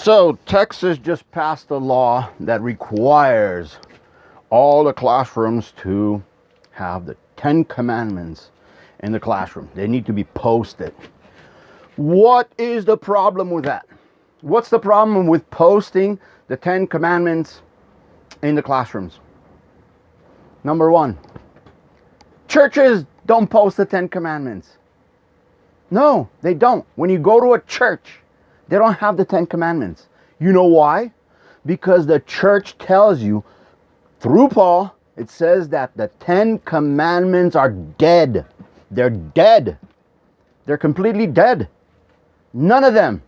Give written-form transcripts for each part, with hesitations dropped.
So Texas just passed a law that requires all the classrooms to have the 10 commandments in the classroom. They need to be posted. What is the problem with that? What's the problem with posting the 10 commandments in the classrooms? Number one, churches don't post the 10 commandments. No, they don't. When you go to a church, they don't have the 10 commandments. You know why? Because the church tells you, through Paul, it says that the 10 commandments are dead. They're dead. They're completely dead. None of them.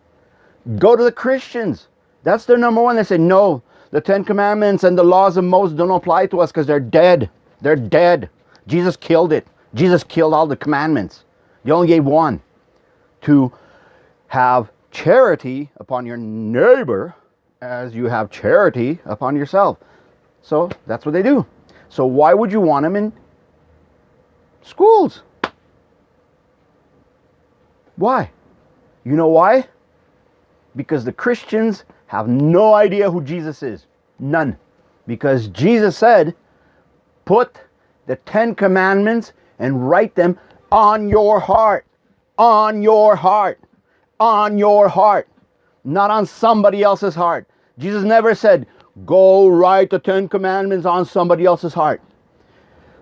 Go to the Christians. That's their number one. They say, no, the 10 commandments and the laws of Moses don't apply to us because they're dead. They're dead. Jesus killed it. Jesus killed all the commandments. He only gave one, to have charity upon your neighbor as you have charity upon yourself. So that's what they do. So why would you want them in schools? Why? You know why? Because the Christians have no idea who Jesus is. None. Because Jesus said, put the 10 commandments and write them on your heart. On your heart. On your heart. Not on somebody else's heart. Jesus never said, go write the 10 commandments on somebody else's heart.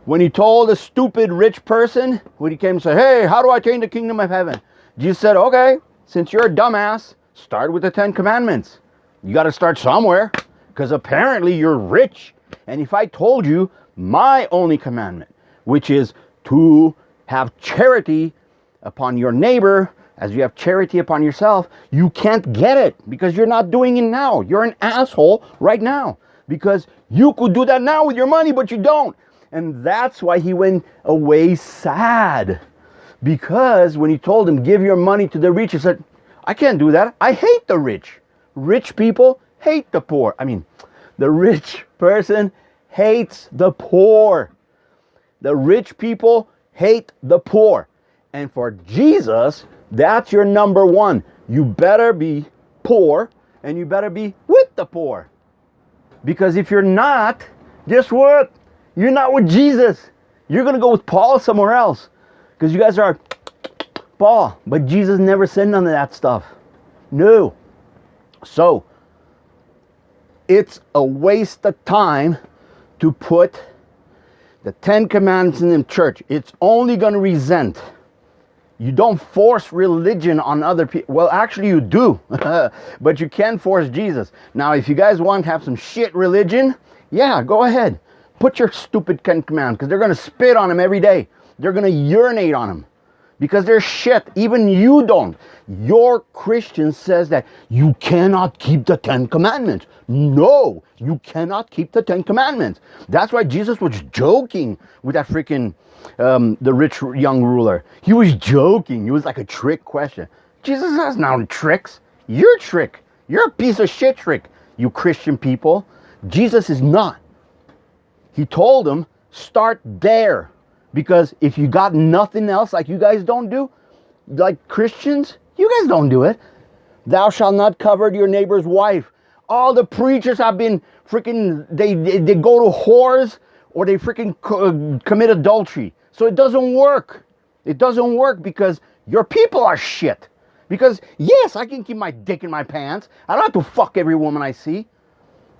When he told a stupid rich person, when he came and said, hey, how do I attain the kingdom of heaven? Jesus said, okay, since you're a dumbass, start with the 10 commandments. You got to start somewhere, because apparently you're rich. And if I told you my only commandment, which is to have charity upon your neighbor as you have charity upon yourself, you can't get it because you're not doing it now. You're an asshole right now because you could do that now with your money, but you don't. And that's why he went away sad. Because when he told him, give your money to the rich, he said, I can't do that. I hate the rich. Rich people hate the poor. I mean, the rich person hates the poor. The rich people hate the poor. And for Jesus, that's your number one. You better be poor and you better be with the poor. Because if you're not, guess what? You're not with Jesus. You're going to go with Paul somewhere else. Because you guys are Paul. But Jesus never said none of that stuff. No. So, it's a waste of time to put the 10 commandments in the church. It's only going to resent. You don't force religion on other people. Well, actually you do. But you can force Jesus. Now, if you guys want to have some shit religion, yeah, go ahead. Put your stupid 10 commandments, because they're going to spit on them every day. They're going to urinate on them. Because they're shit. Even you don't. Your Christian says that you cannot keep the 10 commandments. No, you cannot keep the 10 commandments. That's why Jesus was joking with that freaking, the rich young ruler. He was joking. It was like a trick question. Jesus has no tricks. You're a trick. You're a piece of shit trick, you Christian people. Jesus is not. He told them, start there. Because if you got nothing else like you guys don't do, like Christians, you guys don't do it. Thou shalt not covet your neighbor's wife. All the preachers have been freaking, they go to whores or they freaking commit adultery. So it doesn't work. It doesn't work because your people are shit. Because yes, I can keep my dick in my pants. I don't have to fuck every woman I see.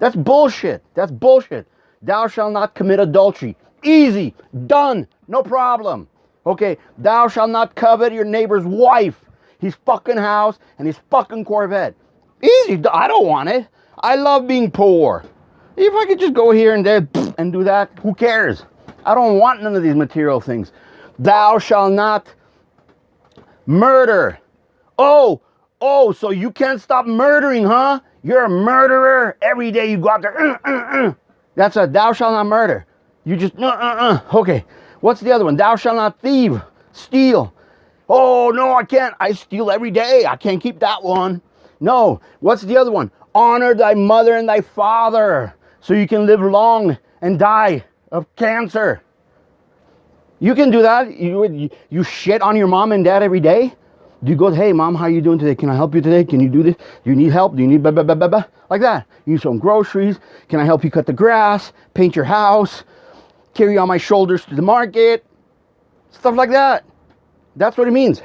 That's bullshit. That's bullshit. Thou shalt not commit adultery. Easy. Done. No problem. Okay. Thou shalt not covet your neighbor's wife, his fucking house, and his fucking Corvette. Easy. I don't want it. I love being poor. If I could just go here and there and do that, who cares? I don't want none of these material things. Thou shalt not murder. Oh, so you can't stop murdering, huh? You're a murderer. Every day you go out there. That's a thou shalt not murder. You just, Okay. What's the other one? Thou shalt not thieve, steal. Oh, no, I can't. I steal every day. I can't keep that one. No. What's the other one? Honor thy mother and thy father so you can live long and die of cancer. You can do that. You shit on your mom and dad every day. Do you go, hey, mom, how you doing today? Can I help you today? Can you do this? Do you need help? Do you need blah, blah, blah, blah, blah? Like that. You need some groceries. Can I help you cut the grass? Paint your house? Carry you on my shoulders to the market? Stuff like that. That's what it means.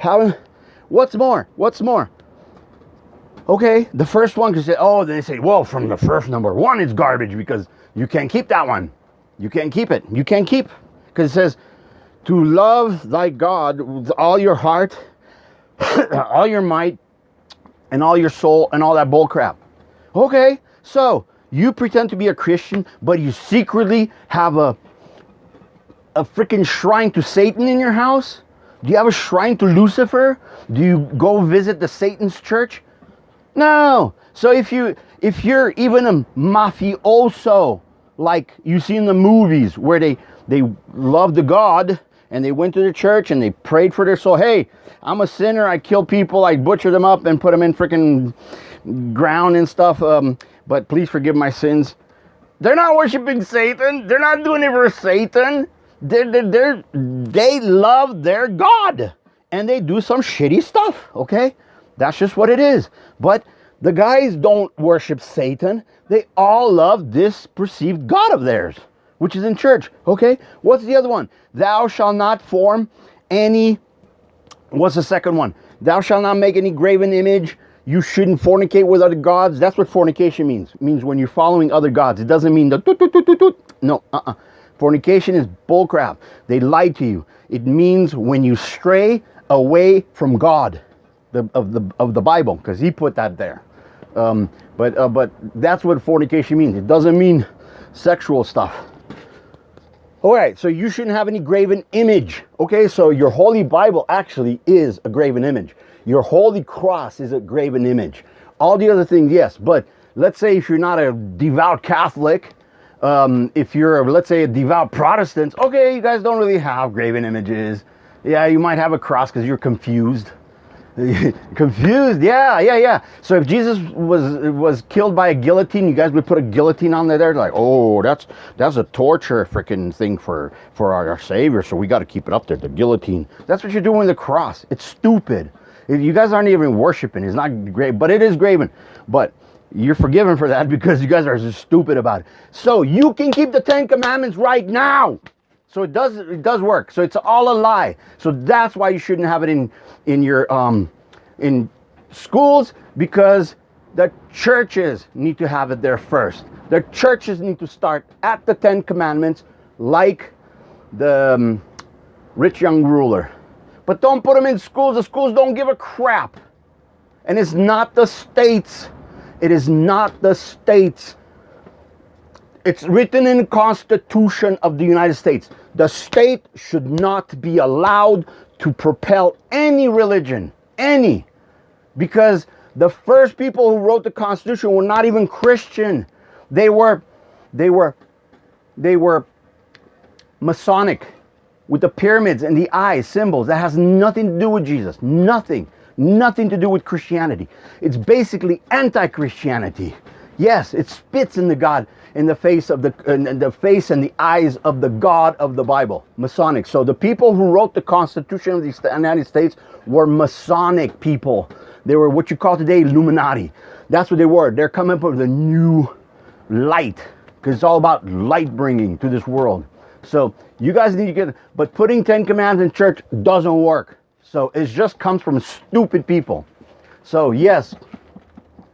What's more? What's more? Okay, the first one, because then they say, well, from the first number one, it's garbage because you can't keep that one. You can't keep it. You can't keep. Because it says, to love thy God with all your heart, all your might, and all your soul, and all that bull crap. Okay, so you pretend to be a Christian, but you secretly have a freaking shrine to Satan in your house? Do you have a shrine to Lucifer? Do you go visit the Satan's church? No. So if you're even a mafioso, like you see in the movies where they love the God and they went to the church and they prayed for their soul. Hey, I'm a sinner. I kill people. I butcher them up and put them in freaking ground and stuff. But please forgive my sins. They're not worshiping Satan. They're not doing it for Satan. They love their God and they do some shitty stuff. Okay, that's just what it is. But the guys don't worship Satan. They all love this perceived God of theirs, which is in church. Okay, what's the other one? Thou shalt not form any. What's the second one? Thou shalt not make any graven image. You shouldn't fornicate with other gods. That's what fornication means. It means when you're following other gods. It doesn't mean the toot, toot, toot, toot, toot. No, Fornication is bullcrap. They lied to you. It means when you stray away from God, of the Bible, because He put that there. But that's what fornication means. It doesn't mean sexual stuff. All right, so you shouldn't have any graven image. Okay, so your Holy Bible actually is a graven image. Your Holy Cross is a graven image. All the other things, yes, but let's say if you're not a devout Catholic, if you're, let's say, a devout Protestant, okay, you guys don't really have graven images. Yeah, you might have a cross because you're confused. Confused, yeah. So if Jesus was killed by a guillotine, you guys would put a guillotine on there. Like, oh, that's a torture freaking thing for our Savior. So we got to keep it up there. The guillotine. That's what you're doing with the cross. It's stupid. You guys aren't even worshiping. It's not great, but it is graven. But you're forgiven for that because you guys are just stupid about it. So you can keep the 10 Commandments right now. So it does work. So it's all a lie. So that's why you shouldn't have it in your in schools, because the churches need to have it there first. The churches need to start at the 10 Commandments, like the rich young ruler. But don't put them in schools. The schools don't give a crap. And it's not the states. It is not the states. It's written in the Constitution of the United States. The state should not be allowed to propel any religion, any. Because the first people who wrote the Constitution were not even Christian. They were Masonic, with the pyramids and the eyes, symbols. That has nothing to do with Jesus. Nothing to do with Christianity. It's basically anti-Christianity. Yes, it spits in the face and the eyes of the God of the Bible, Masonic. So the people who wrote the Constitution of the United States were Masonic people. They were what you call today Illuminati. That's what they were. They're coming up with a new light, because it's all about light bringing to this world. So you guys need to get, but putting 10 Commandments in church doesn't work. So it just comes from stupid people. So yes,